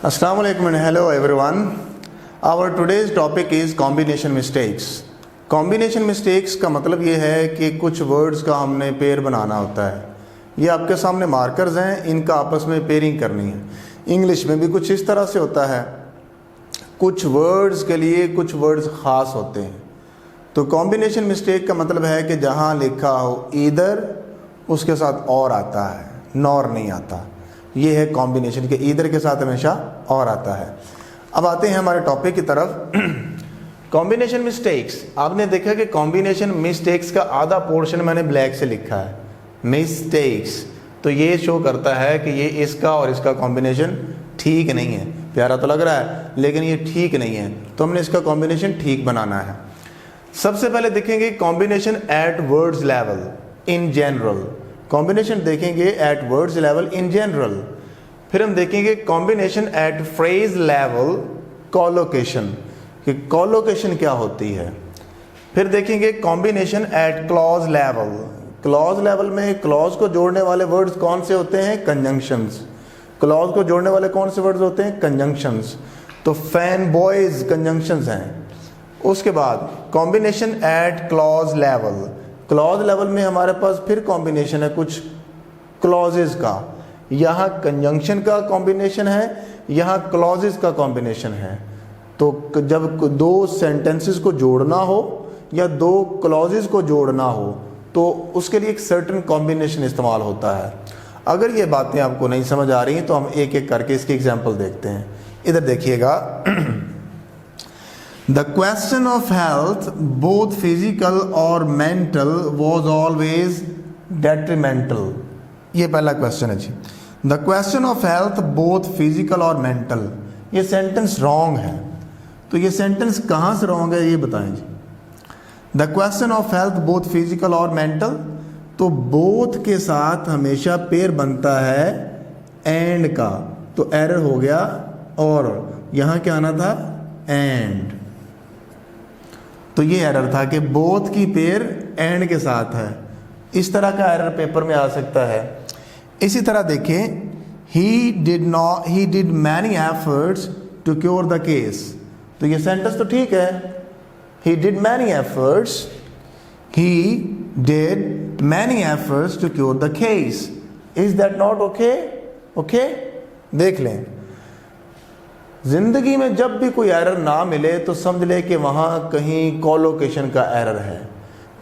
Assalamu alaikum and hello everyone. Our today's topic is combination mistakes. Combination mistakes का मतलब ये है कि कुछ वर्ड्स का हमने पेयर बनाना होता है। ये आपके सामने मार्कर्स हैं, इनका आपस में पेयरिंग करनी है। इंग्लिश में भी कुछ इस तरह से होता है, कुछ वर्ड्स के लिए कुछ वर्ड्स ख़ास होते हैं। तो कॉम्बिनेशन मिस्टेक का मतलब है कि जहाँ लिखा हो ईदर उसके साथ और आता है, नॉर नहीं आता। ये है कॉम्बिनेशन के ईदर के साथ हमेशा और आता है। अब आते हैं हमारे टॉपिक की तरफ। कॉम्बिनेशन मिस्टेक्स, आपने देखा कि कॉम्बिनेशन मिस्टेक्स का आधा पोर्शन मैंने ब्लैक से लिखा है, मिस्टेक्स। तो ये शो करता है कि ये इसका और इसका कॉम्बिनेशन ठीक नहीं है। प्यारा तो लग रहा है लेकिन ये ठीक नहीं है, तो हमने इसका कॉम्बिनेशन ठीक बनाना है। सबसे पहले देखेंगे combination eight words level in general. Combination देखेंगे at words level in general. फिर हम देखेंगे combination at phrase level collocation, कि कॉलोकेशन क्या होती है। फिर देखेंगे combination at clause level. Clause level में क्लॉज को जोड़ने वाले वर्ड्स कौन से होते हैं? कंजंक्शंस। क्लॉज को जोड़ने वाले कौन से वर्ड्स होते हैं? कंजंक्शंस। तो फैन बॉयज कंजंक्शंस हैं। उसके बाद combination at clause level. Clause level में हमारे पास फिर कॉम्बिनेशन है कुछ क्लॉजेज का। यहाँ कंजंक्शन का कॉम्बिनेशन है, यहाँ क्लॉजेज का कॉम्बिनेशन है। तो जब दो सेंटेंसेस को जोड़ना हो या दो क्लॉजेज को जोड़ना हो तो उसके लिए एक सर्टेन कॉम्बिनेशन इस्तेमाल होता है। अगर ये बातें आपको नहीं समझ आ रही हैं तो हम एक एक करके इसकी एग्जांपल देखते हैं। इधर देखिएगा। The question of health, both physical or mental, was always detrimental. ये पहला क्वेश्चन है जी। The question of health, both physical or mental. ये सेंटेंस रॉन्ग है, तो ये सेंटेंस कहाँ से रॉन्ग है ये बताएं जी। The question of health, both physical or mental, तो both के साथ हमेशा पेयर बनता है and का, तो एरर हो गया। और यहाँ क्या आना था? and। तो ये एरर था कि बोथ की पेयर एंड के साथ है। इस तरह का एरर पेपर में आ सकता है। इसी तरह देखें, he did many efforts to cure the case. तो ये सेंटेंस तो ठीक है, he did many efforts, he did many efforts to cure the case. Is that not okay? Okay, देख लें। जिंदगी में जब भी कोई एरर ना मिले तो समझ ले कि वहाँ कहीं कॉलोकेशन का एरर है।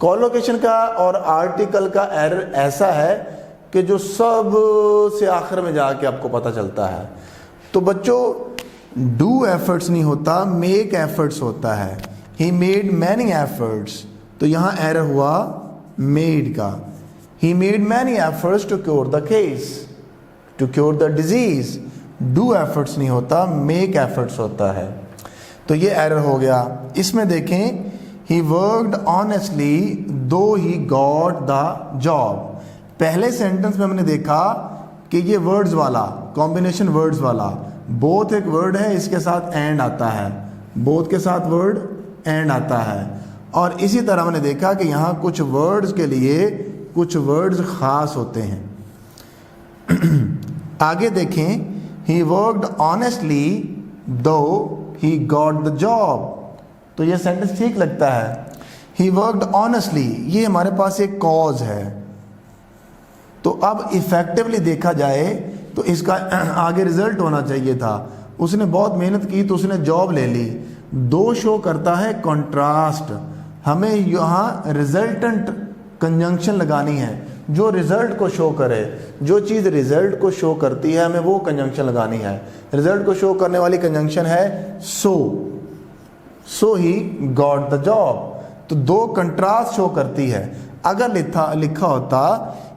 कॉलोकेशन का और आर्टिकल का एरर ऐसा है कि जो सब से आखिर में जाके आपको पता चलता है। तो बच्चों, डू एफर्ट्स नहीं होता, मेक एफर्ट्स होता है। ही मेड मैनी एफर्ट्स, तो यहाँ एरर हुआ मेड का। He made many efforts to cure the case, to cure the disease. Do efforts नहीं होता, मेक एफर्ट्स होता है। तो ये एरर हो गया। इसमें देखें, ही वर्कड ऑनेस्टली दो ही गॉट द जॉब। पहले सेंटेंस में हमने देखा कि ये वर्ड्स वाला कॉम्बिनेशन, वर्ड्स वाला बोथ एक वर्ड है, इसके साथ एंड आता है, बोथ के साथ वर्ड एंड आता है। और इसी तरह हमने देखा कि यहाँ कुछ वर्ड्स के लिए कुछ वर्ड्स खास होते हैं। आगे देखें, he worked honestly though he got the job। तो ये सेंटेंस ठीक लगता है। he worked honestly, ये हमारे पास एक कॉज है। तो अब इफेक्टिवली देखा जाए तो इसका आगे रिजल्ट होना चाहिए था। उसने बहुत मेहनत की तो उसने जॉब ले ली। दो शो करता है कॉन्ट्रास्ट। हमें यहाँ रिजल्टेंट कंजंक्शन लगानी है, जो रिजल्ट को शो करे। जो चीज़ रिजल्ट को शो करती है हमें वो कंजंक्शन लगानी है। रिजल्ट को शो करने वाली कंजंक्शन है सो ही गॉट द जॉब। तो दो कंट्रास्ट शो करती है। अगर लिखा होता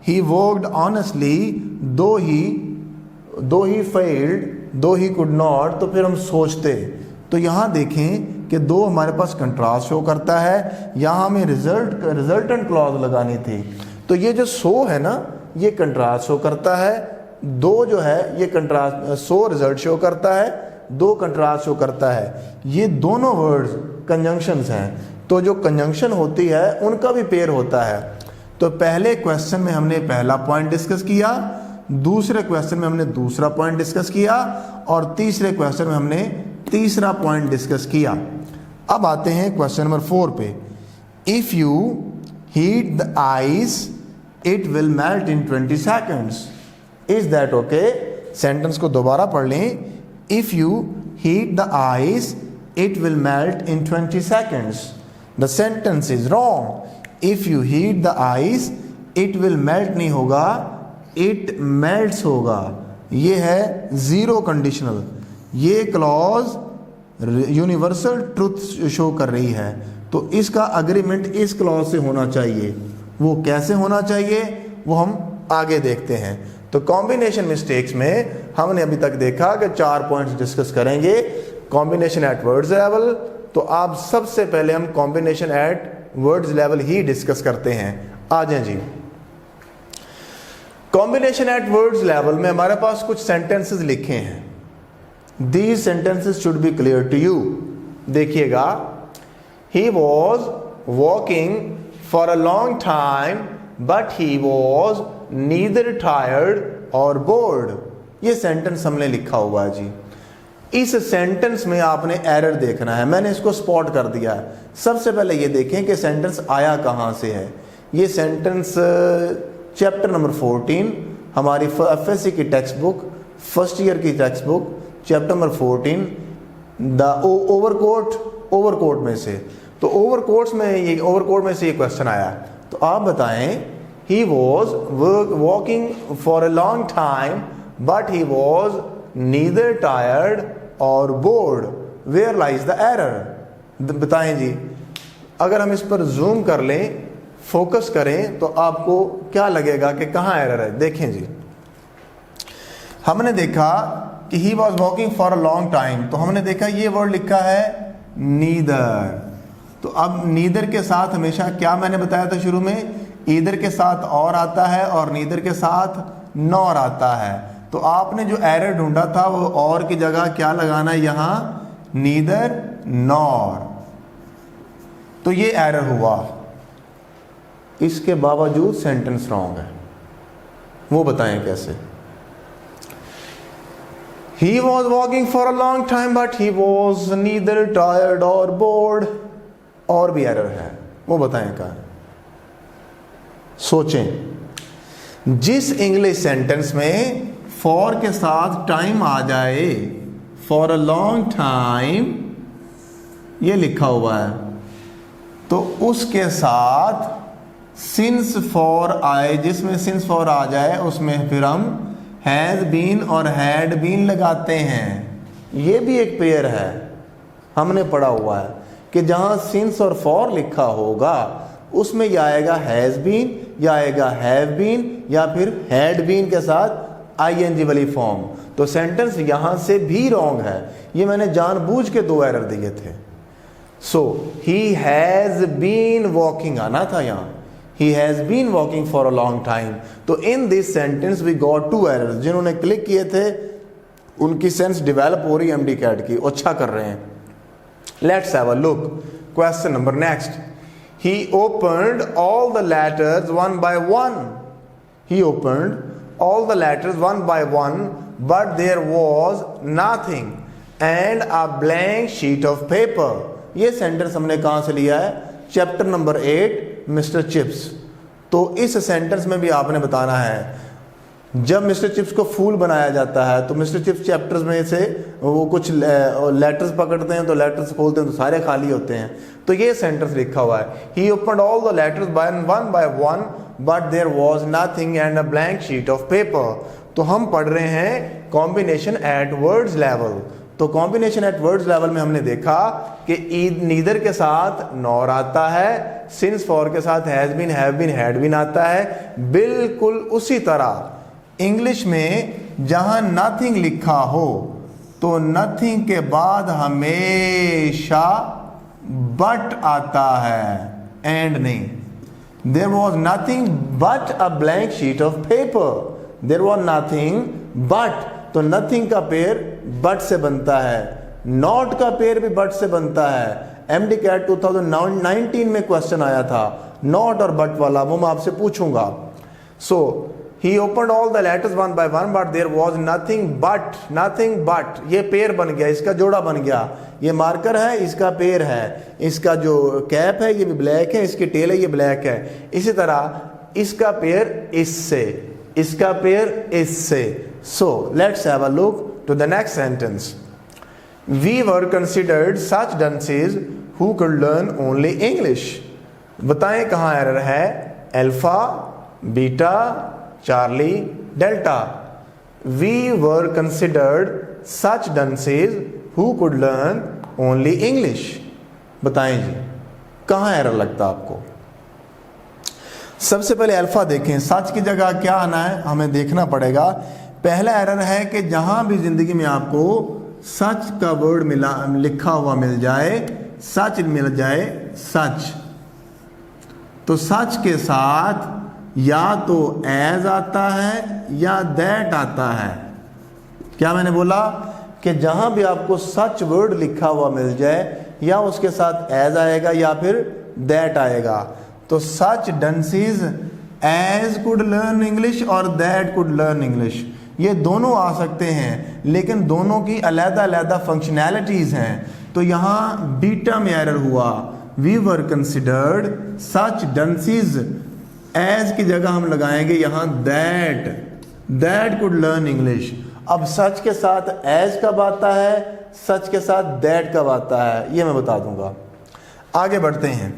ही वर्कड ऑनेस्टली दो ही फेल्ड दो ही कुड नॉट, तो फिर हम सोचते। तो यहाँ देखें कि दो हमारे पास कंट्रास्ट शो करता है, यहाँ हमें रिजल्टेंट क्लॉज लगानी थी। तो ये जो सो है ना, ये कंट्रास्ट शो करता है। दो जो है ये कंट्रास्ट, सो रिजल्ट शो करता है, दो कंट्रास्ट शो करता है। ये दोनों वर्ड्स कंजंक्शंस हैं, तो जो कंजंक्शन होती है उनका भी पेयर होता है। तो पहले क्वेश्चन में हमने पहला पॉइंट डिस्कस किया दूसरे क्वेश्चन में हमने दूसरा पॉइंट डिस्कस किया और तीसरे क्वेश्चन में हमने तीसरा पॉइंट डिस्कस किया। अब आते हैं क्वेश्चन नंबर 4 पे। If you heat the ice it will melt in 20 seconds। Is that okay? Sentence को दोबारा पढ़ लें। If you heat the ice it will melt in 20 seconds। The sentence is wrong. If you heat the ice it will melt नहीं होगा, it melts होगा। ये है zero conditional. ये क्लॉज यूनिवर्सल ट्रुथ शो कर रही है, तो इसका अग्रीमेंट इस क्लॉज से होना चाहिए। वो कैसे होना चाहिए वो हम आगे देखते हैं। तो कॉम्बिनेशन मिस्टेक्स में हमने अभी तक देखा कि 4 पॉइंट्स डिस्कस करेंगे। कॉम्बिनेशन एट वर्ड्स लेवल, तो आप सबसे पहले हम कॉम्बिनेशन एट वर्ड्स लेवल ही डिस्कस करते हैं। आ जाएं जी। कॉम्बिनेशन एट वर्ड्स लेवल में हमारे पास कुछ सेंटेंसेस लिखे हैं। These sentences should be clear to you. देखिएगा, he was walking for a long time but he was neither tired or bored. ये सेंटेंस हमने लिखा हुआ है जी। इस सेंटेंस में आपने एरर देखना है। मैंने इसको स्पॉट कर दिया है। सबसे पहले ये देखें कि सेंटेंस आया कहाँ से है। ये सेंटेंस चैप्टर नंबर 14 हमारी एफएससी की टेक्स्ट बुक, फर्स्ट ईयर की text book, chapter number 14 the overcoat में से। तो ओवरकोट में से ये क्वेश्चन आया। तो आप बताएं, he was walking for a long time but he was neither tired or bored, where lies the error. बताएं जी। अगर हम इस पर जूम कर लें, फोकस करें, तो आपको क्या लगेगा कि कहाँ एरर है। देखें जी, हमने देखा कि ही was walking for a long time, तो हमने देखा ये वर्ड लिखा है नीदर। तो अब नीदर के साथ हमेशा क्या मैंने बताया था शुरू में, ईदर के साथ और आता है और नीदर के साथ नॉर आता है। तो आपने जो एरर ढूंढा था वो और की जगह क्या लगाना है, यहां नीदर नॉर। तो ये एरर हुआ। इसके बावजूद सेंटेंस रॉन्ग है। वो बताएं कैसे। ही was walking for a long time but he was neither tired or board. और भी एरर है, वो बताएं क्या। सोचें, जिस इंग्लिश सेंटेंस में फॉर के साथ टाइम आ जाए, फॉर अ लॉन्ग टाइम ये लिखा हुआ है, तो उसके साथ सिंस फॉर आए, जिसमें सिंस फॉर आ जाए उसमें फिर हम हैज बीन और हैड बीन लगाते हैं। ये भी एक पेयर है, हमने पढ़ा हुआ है कि जहां सिंस और फॉर लिखा होगा उसमें या आएगा हैज बीन, या आएगा हैव बीन, या फिर हैड बीन के साथ आईएनजी वाली फॉर्म। तो सेंटेंस यहां से भी रॉन्ग है। ये मैंने जानबूझ के 2 एरर दिए थे। सो ही हैज बीन वॉकिंग आना था यहां, he has been walking for a long time। तो in this sentence we got 2 errors। जिन्होंने क्लिक किए थे उनकी सेंस डेवलप हो रही है एमडी कैट की, अच्छा कर रहे हैं। Let's have a look। Question number next। He opened all the letters one by one। He opened all the letters one by one but there was nothing and a blank sheet of paper। ये sentence हमने कहाँ से लिया है, chapter number 8 mister chips. तो इस sentence में भी आपने बताना है, जब मिस्टर चिप्स को फूल बनाया जाता है तो मिस्टर चिप्स चैप्टर्स में से वो कुछ लेटर्स पकड़ते हैं, तो लेटर्स खोलते हैं तो सारे खाली होते हैं। तो ये सेंटेंस लिखा हुआ है, he opened all the letters one by one but there was nothing and a blank sheet of paper. तो हम पढ़ रहे हैं कॉम्बिनेशन एट वर्ड्स लेवल। तो कॉम्बिनेशन एट वर्ड्स लेवल में हमने देखा कि नीदर के साथ नॉर आता है, सिंस फॉर के साथ has been, have been, had been आता है। बिल्कुल उसी तरह इंग्लिश में जहां नथिंग लिखा हो तो नथिंग के बाद हमेशा बट आता है, एंड नहीं। There was nothing but a blank sheet of paper. There was nothing but, तो नथिंग का पेयर बट से बनता है, नॉट का पेयर भी बट से बनता है। एमडी कैट 2019 में क्वेश्चन आया था नॉट और बट वाला, वो मैं आपसे पूछूंगा। So he opened all the letters one by one but there was nothing but ये पेयर बन गया, इसका जोड़ा बन गया। ये मार्कर है, इसका पेयर है, इसका जो कैप है ये भी ब्लैक है, इसकी टेल है ये ब्लैक है। इसी तरह इसका पेयर इससे, इसका पेयर इससे। So let's have a look to the next sentence. We were considered such dunces who could learn only English. बताएं कहाँ एरर है? Alpha, beta, Charlie, delta. We were considered such dunces who could learn only English. बताएं जी कहाँ error लगता आपको? सबसे पहले अल्फा देखें, सच की जगह क्या आना है हमें देखना पड़ेगा। पहला एरर है कि जहां भी जिंदगी में आपको सच का वर्ड मिला लिखा हुआ मिल जाए, सच मिल जाए, सच, तो सच के साथ या तो एज आता है या दैट आता है। क्या मैंने बोला कि जहां भी आपको सच वर्ड लिखा हुआ मिल जाए या उसके साथ एज आएगा या फिर दैट आएगा। तो सच dunces as could learn English और दैट कुड लर्न इंग्लिश, ये दोनों आ सकते हैं, लेकिन दोनों की अलग अलग फंक्शनैलिटीज हैं। तो यहाँ बीटा में एरर हुआ। We were considered such dunces, as की जगह हम लगाएंगे यहाँ दैट कुड लर्न इंग्लिश। अब सच के साथ एज कब आता है, सच के साथ दैट कब आता है, ये मैं बता दूंगा। आगे बढ़ते हैं।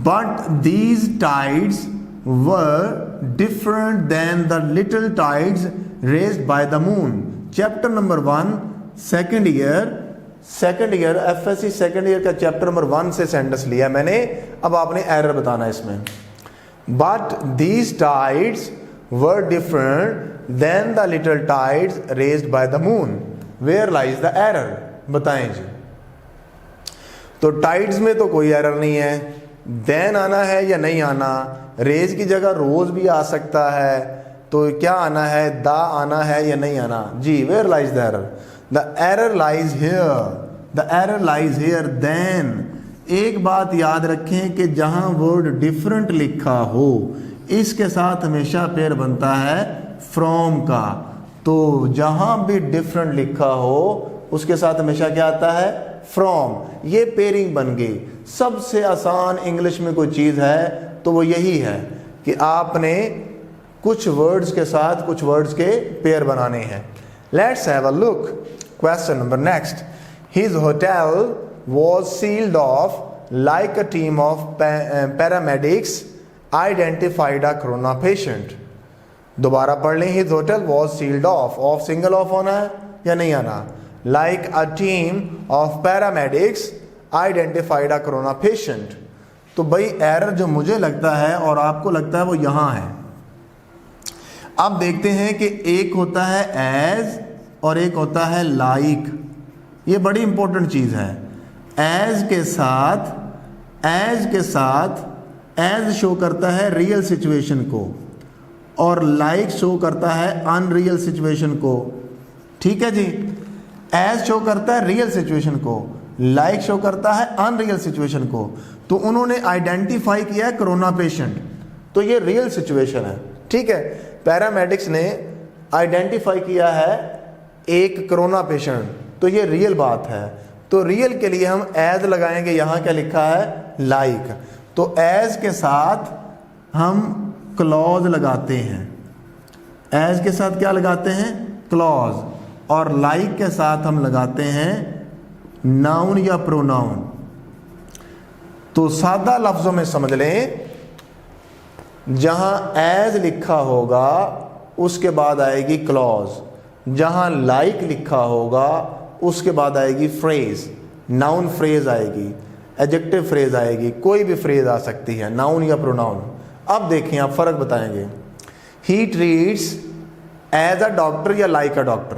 But these tides were different than the little tides raised by the moon. Chapter number 1 second year FSc second year का चैप्टर नंबर 1 से सेंटेंस लिया मैंने। अब आपने एरर बताना इसमें। But these tides were different than the little tides raised by the moon, where lies the error? बताएं जी। तो टाइड्स में तो कोई एरर नहीं है, देन आना है या नहीं आना, रेज की जगह रोज भी आ सकता है, तो क्या आना है, दा आना है या नहीं आना जी? Where lies the error? The error lies here, the error lies here. Then एक बात याद रखें कि जहां वर्ड डिफरेंट लिखा हो इसके साथ हमेशा पेयर बनता है फ्रॉम का। तो जहां भी डिफरेंट लिखा हो उसके साथ हमेशा क्या आता है? फ्रॉम। ये पेयरिंग बन गई। सबसे आसान इंग्लिश में कोई चीज है तो वो यही है कि आपने कुछ वर्ड्स के साथ कुछ वर्ड्स के पेयर बनाने हैं। Let's have a look. Question number next. His hotel was sealed off like a team of paramedics identified a corona patient। दोबारा पढ़ लें। his hotel was sealed off, off single of होना है या नहीं आना? like a team of paramedics identified a corona patient। तो भाई एरर जो मुझे लगता है और आपको लगता है वो यहां है। अब देखते हैं कि एक होता है एज और एक होता है लाइक। ये बड़ी इंपॉर्टेंट चीज है। एज के साथ एज शो करता है रियल सिचुएशन को और लाइक शो करता है अनरियल सिचुएशन को। ठीक है जी। एज शो करता है रियल सिचुएशन को, लाइक शो करता है अनरियल सिचुएशन को। तो उन्होंने आइडेंटिफाई किया है कोरोना पेशेंट, तो ये रियल सिचुएशन है। ठीक है। पैरामेडिक्स ने आइडेंटिफाई किया है एक कोरोना पेशेंट, तो ये रियल बात है। तो रियल के लिए हम एज लगाएंगे, यहां क्या लिखा है? लाइक। तो एज के साथ हम क्लॉज लगाते हैं। एज के साथ क्या लगाते हैं? क्लॉज। और लाइक के साथ हम लगाते हैं नाउन या प्रोनाउन। तो सादा लफ्जों में समझ लें, जहां एज लिखा होगा उसके बाद आएगी क्लॉज, जहां लाइक लिखा होगा उसके बाद आएगी फ्रेज, नाउन फ्रेज आएगी, एडजेक्टिव फ्रेज आएगी, कोई भी फ्रेज आ सकती है, नाउन या प्रोनाउन। अब देखें, आप फर्क बताएंगे। He treats as a doctor या लाइक अ डॉक्टर?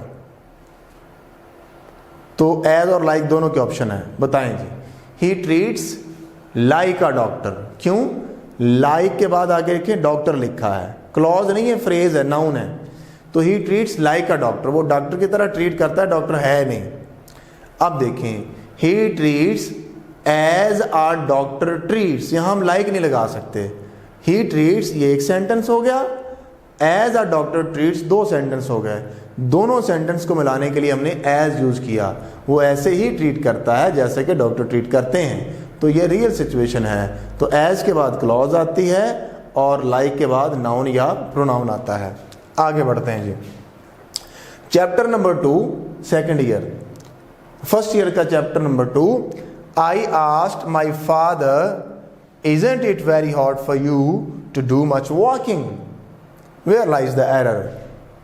तो एज और लाइक दोनों के ऑप्शन है, बताएं जी। He treats like a doctor, क्यों? लाइक के बाद आगे देखिए डॉक्टर लिखा है, क्लॉज नहीं है, फ्रेज है, नाउन है। तो ही ट्रीट्स लाइक अ डॉक्टर, वो डॉक्टर की तरह ट्रीट करता है, डॉक्टर है नहीं। अब देखें, he treats as a doctor treats, यहां हम लाइक नहीं लगा सकते। ही ट्रीट्स, ये एक सेंटेंस हो गया, as a doctor treats, 2 sentence हो गए। दोनों सेंटेंस को मिलाने के लिए हमने एज यूज किया। वो ऐसे ही ट्रीट करता है जैसे कि डॉक्टर ट्रीट करते हैं। तो ये रियल सिचुएशन है। तो एज के बाद क्लॉज आती है और लाइक के बाद नाउन या प्रोनाउन आता है। आगे बढ़ते हैं जी। Chapter number 2, second year, first year का chapter number 2। I asked my father isn't it very hard for you to do much walking? Where lies the error?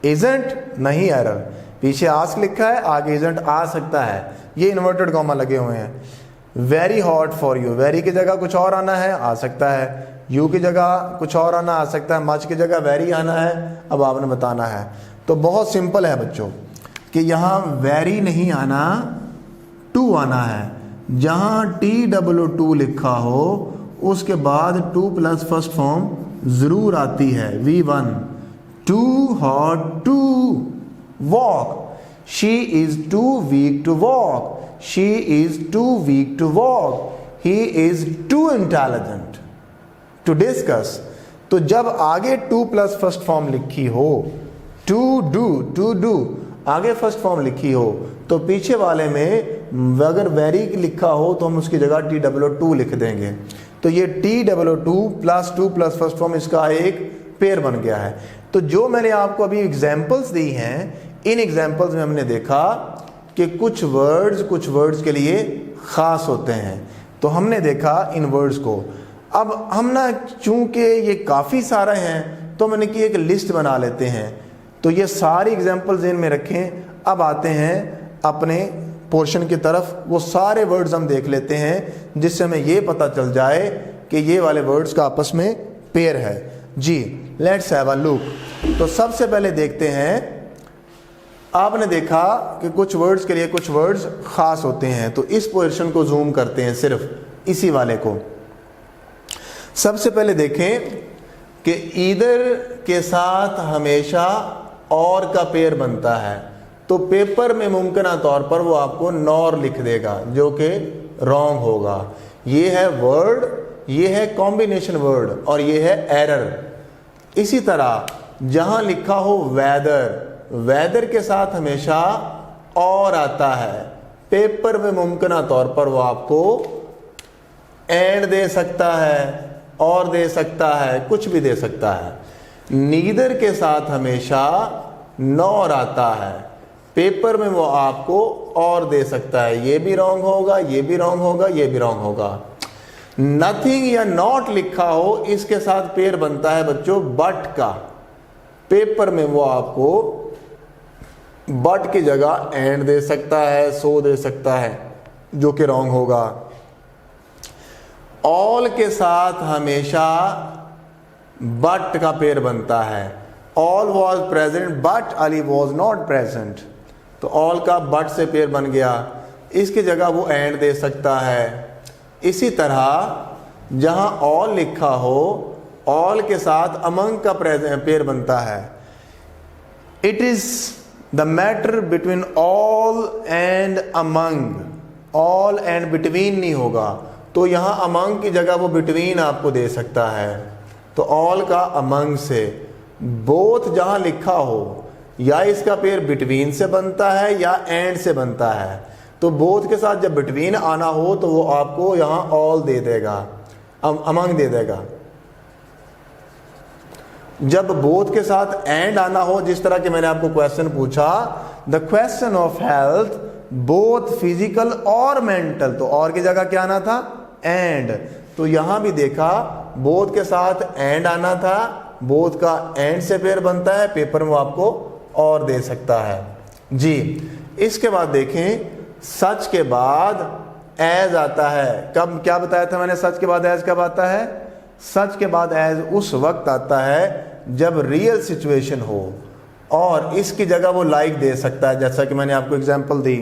Isn't नहीं error, पीछे ask लिखा है, आगे isn't आ सकता है, ये इन्वर्टेड कॉमा लगे हुए हैं। very hard for you, very की जगह कुछ और आना है, आ सकता है। you की जगह कुछ और आना आ सकता है। much की जगह very आना है, अब आपने बताना है। तो बहुत सिंपल है बच्चों कि यहाँ very नहीं आना, to आना है। जहाँ TW2 लिखा हो उसके बाद 2 प्लस फर्स्ट फॉर्म जरूर आती है, V1। too hard to walk, she is too weak to walk, she is too weak to walk, he is too intelligent to discuss। तो जब आगे 2 प्लस फर्स्ट फॉर्म लिखी हो, to do आगे first form लिखी हो, तो पीछे वाले में अगर वेरी लिखा हो तो हम उसकी जगह TW2 लिख देंगे। तो ये TW2 plus 2 plus first form इसका एक पेयर बन गया है। तो जो मैंने आपको अभी एग्जाम्पल्स दी हैं, इन एग्जाम्पल्स में हमने देखा कि कुछ वर्ड्स के लिए ख़ास होते हैं। तो हमने देखा इन वर्ड्स को। अब हम ना चूंकि ये काफ़ी सारे हैं तो मैंने कि एक लिस्ट बना लेते हैं। तो ये सारी एग्जाम्पल्स इनमें रखें। अब आते हैं अपने पोर्शन की तरफ। वो सारे वर्ड्स हम देख लेते हैं जिससे हमें ये पता चल जाए कि ये वाले वर्ड्स का आपस में पेयर है जी। Let's have a look. तो सबसे पहले देखते हैं, आपने देखा कि कुछ वर्ड्स के लिए कुछ वर्ड्स खास होते हैं। तो इस पोर्शन को जूम करते हैं, सिर्फ इसी वाले को। सबसे पहले देखें कि ईदर के साथ हमेशा और का पेयर बनता है। तो पेपर में मुमकिना तौर पर वो आपको नॉर लिख देगा, जो कि रॉन्ग होगा। ये है वर्ड, ये है कॉम्बिनेशन वर्ड, और ये है एरर। इसी तरह जहां लिखा हो वेदर के साथ हमेशा और आता है। पेपर में मुमकिना तौर पर वो आपको एंड दे सकता है, और दे सकता है, कुछ भी दे सकता है। नीदर के साथ हमेशा नॉर आता है। पेपर में वो आपको और दे सकता है। ये भी रॉन्ग होगा, ये भी रॉन्ग होगा, ये भी रॉन्ग होगा। नथिंग या नॉट लिखा हो, इसके साथ पेयर बनता है बच्चों बट का। पेपर में वो आपको बट की जगह एंड दे सकता है, सो दे सकता है, जो कि रॉन्ग होगा। ऑल के साथ हमेशा बट का पेयर बनता है। All was present but Ali was not present. तो ऑल का बट से पेयर बन गया, इसकी जगह वो एंड दे सकता है। इसी तरह जहां ऑल लिखा हो, ऑल के साथ अमंग का पेयर बनता है। It is the matter between all and among. All and between नहीं होगा, तो यहां अमंग की जगह वो बिटवीन आपको दे सकता है। तो ऑल का अमंग से। बोथ जहां लिखा हो, या इसका पेयर बिटवीन से बनता है या एंड से बनता है। तो बोथ के साथ जब बिटवीन आना हो तो वो आपको यहां ऑल दे देगा, अमंग दे देगा। जब बोथ के साथ एंड आना हो, जिस तरह के मैंने आपको क्वेश्चन पूछा, the question of health both physical और मेंटल, तो और की जगह क्या आना था, एंड। तो यहां भी देखा बोथ के साथ एंड आना था, बोथ का एंड से पेयर बनता है। पेपर में आपको और दे सकता है जी। इसके बाद देखें, सच के बाद एज आता है। कब, क्या बताया था मैंने, सच के बाद एज कब आता है? सच के बाद एज उस वक्त आता है जब रियल सिचुएशन हो, और इसकी जगह वो लाइक दे सकता है, जैसा कि मैंने आपको एग्जांपल दी।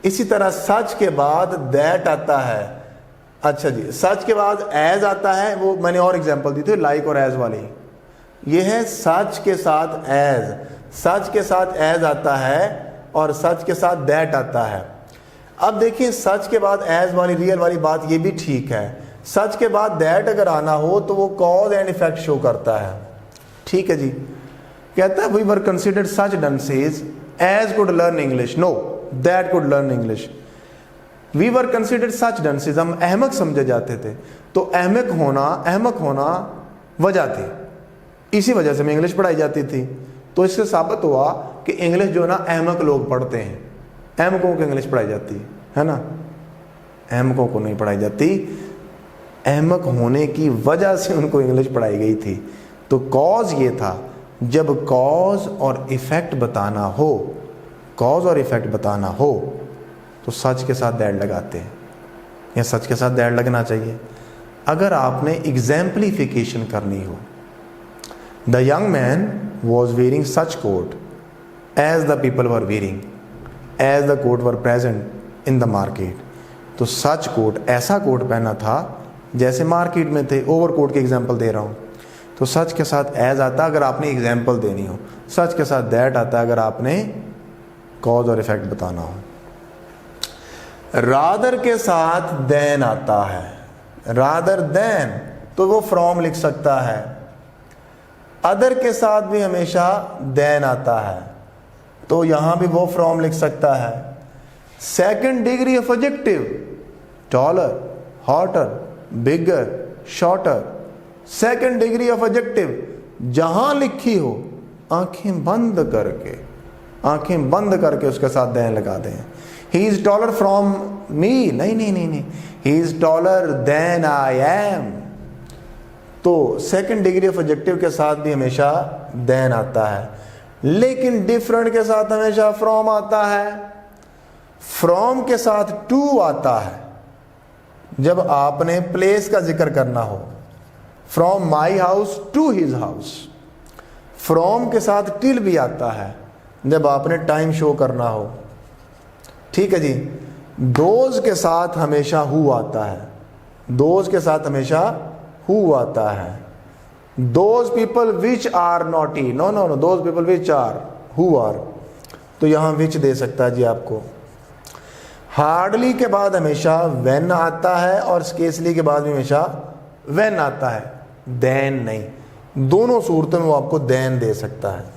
इसी तरह सच के बाद दैट आता है। अच्छा जी, सच के बाद एज आता है, वो मैंने और एग्जांपल दी थी लाइक और एज वाली। ये है सच के साथ एज, सच के साथ एज आता है और सच के साथ दैट आता है। अब देखिए, सच के बाद एज वाली रियल वाली बात ये भी ठीक है। सच के बाद दैट अगर आना हो तो वो कॉज एंड इफेक्ट शो करता है, ठीक है जी। कहता है we were considered such dunces as could learn English, no that could learn English. We were considered such dunces, हम अहमक समझे जाते थे। तो अहमक होना वजह थी, इसी वजह से हमें इंग्लिश पढ़ाई जाती थी। तो इससे साबित हुआ कि इंग्लिश जो है ना अहमक लोग पढ़ते हैं, अहमकों को इंग्लिश पढ़ाई जाती है ना, अहमकों को नहीं पढ़ाई जाती। अहमक होने की वजह से उनको इंग्लिश पढ़ाई गई थी। तो कॉज ये था, जब कॉज और इफेक्ट बताना हो, कॉज और इफेक्ट बताना हो तो सच के साथ दैट लगाते हैं, या सच के साथ दैट लगना चाहिए। अगर आपने एग्जाम्पलीफिकेशन करनी हो, the young man was wearing such coat as the people were wearing as the coat were present in the market. तो सच कोट, ऐसा कोट पहना था जैसे मार्केट में थे। ओवर कोट के एग्जाम्पल दे रहा हूँ। तो सच के साथ एज आता अगर आपने एग्जाम्पल देनी हो, सच के साथ दैट आता अगर आपने कॉज और इफेक्ट बताना हो। रादर के साथ देन आता है, रादर देन, तो वो फ्रॉम लिख सकता है। अदर के साथ भी हमेशा देन आता है, तो यहां भी वो फ्रॉम लिख सकता है। Second degree of adjective, taller, hotter, bigger, shorter, second degree of adjective जहां लिखी हो आंखें बंद करके, आंखें बंद करके उसके साथ देन लगा दें। He is taller from me, नहीं नहीं नहीं नहीं, he is taller than I am. तो सेकंड डिग्री ऑफ एडजेक्टिव के साथ भी हमेशा देन आता है, लेकिन डिफरेंट के साथ हमेशा फ्रॉम आता है। फ्रॉम के साथ टू आता है जब आपने प्लेस का जिक्र करना हो, from my house to his house. From के साथ टिल भी आता है जब आपने टाइम शो करना हो, ठीक है जी। दोज के साथ हमेशा हु आता है, दोज के साथ हमेशा हु आता है। Those people which are naughty, no no no, those people which are, who are, तो यहां विच दे सकता है जी आपको। हार्डली के बाद हमेशा व्हेन आता है और स्केसली के बाद भी हमेशा व्हेन आता है, देन नहीं। दोनों सूरतों में वो आपको देन दे सकता है।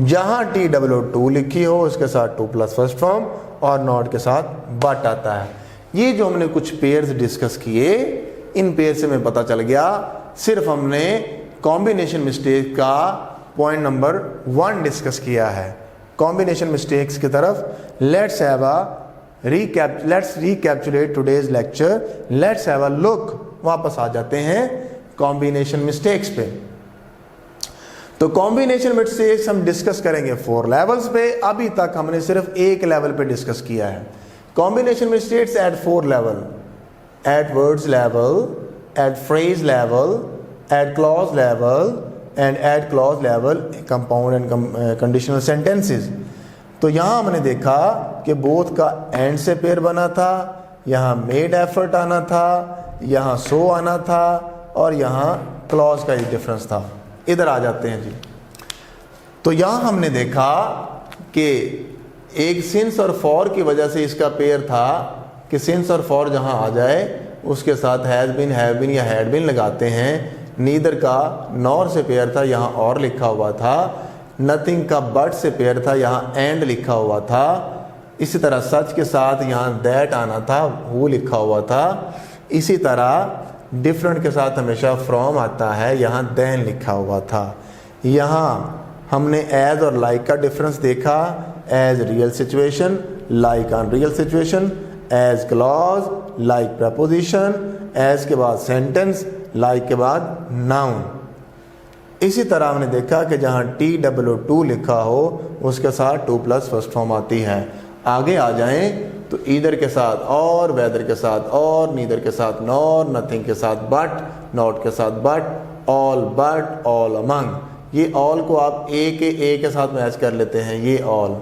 जहां TWO लिखी हो उसके साथ टू प्लस फर्स्ट फॉर्म और नॉट के साथ बट आता है। ये जो हमने कुछ पेयर्स डिस्कस किए, इन पेयर से हमें पता चल गया, सिर्फ हमने कॉम्बिनेशन मिस्टेक का पॉइंट नंबर 1 डिस्कस किया है। कॉम्बिनेशन मिस्टेक्स की तरफ let's recapitulate today's lecture, let's have a look. वापस आ जाते हैं कॉम्बिनेशन मिस्टेक्स पे। तो कॉम्बिनेशन मिस्टेक्स हम डिस्कस करेंगे 4 लेवल्स पे। अभी तक हमने सिर्फ एक लेवल पे डिस्कस किया है। Combination mistakes at 4 level, at words level, at phrase level, at clause level and at clause level compound and conditional sentences. तो यहाँ हमने देखा कि बोथ का एंड से पेयर बना था, यहाँ मेड एफर्ट आना था, यहाँ सो आना था और यहाँ क्लॉज का ही डिफरेंस था। इधर आ जाते हैं जी। तो यहाँ हमने देखा कि एक सिंस और फॉर की वजह से इसका पेयर था कि सिंस और फॉर जहाँ आ जाए उसके साथ हैज़ बीन, हैव बीन या हैड बीन लगाते हैं। नीदर का नॉर से पेयर था, यहाँ और लिखा हुआ था। नथिंग का बट से पेयर था, यहाँ एंड लिखा हुआ था। इसी तरह सच के साथ यहाँ दैट आना था, वो लिखा हुआ था। इसी तरह डिफरेंट के साथ हमेशा फ्रॉम आता है, यहाँ देन लिखा हुआ था। यहाँ हमने एज और लाइक का डिफरेंस देखा, as real situation, like on real situation, as clause, like preposition, as के बाद सेंटेंस, लाइक के बाद नाउन। इसी तरह हमने देखा कि जहाँ TWO लिखा हो उसके साथ टू प्लस फर्स्ट फॉर्म आती है। आगे आ जाएं तो ईदर के साथ और, वेदर के साथ और, नीदर के साथ नॉर, नथिंग के साथ बट, नॉट के साथ but, all but, all among. ये ऑल को आप ए के साथ मैच कर लेते हैं, ये ऑल।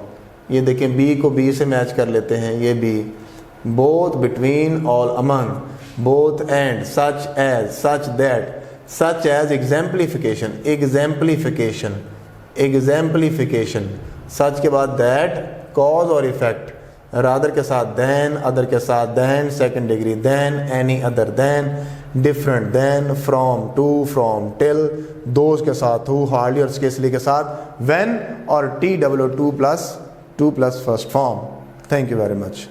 ये देखें बी को बी से मैच कर लेते हैं, ये B. Both, between, all among, both and, such as, such that, such as exemplification, exemplification, exemplification. Such के बाद दैट, कॉज और इफेक्ट, रादर के साथ दैन, अदर के साथ than, second degree than, any other than, different than, from to, from till, those के साथ who, hardly और स्केसली के साथ व्हेन और TW2 plus first form. Thank you very much.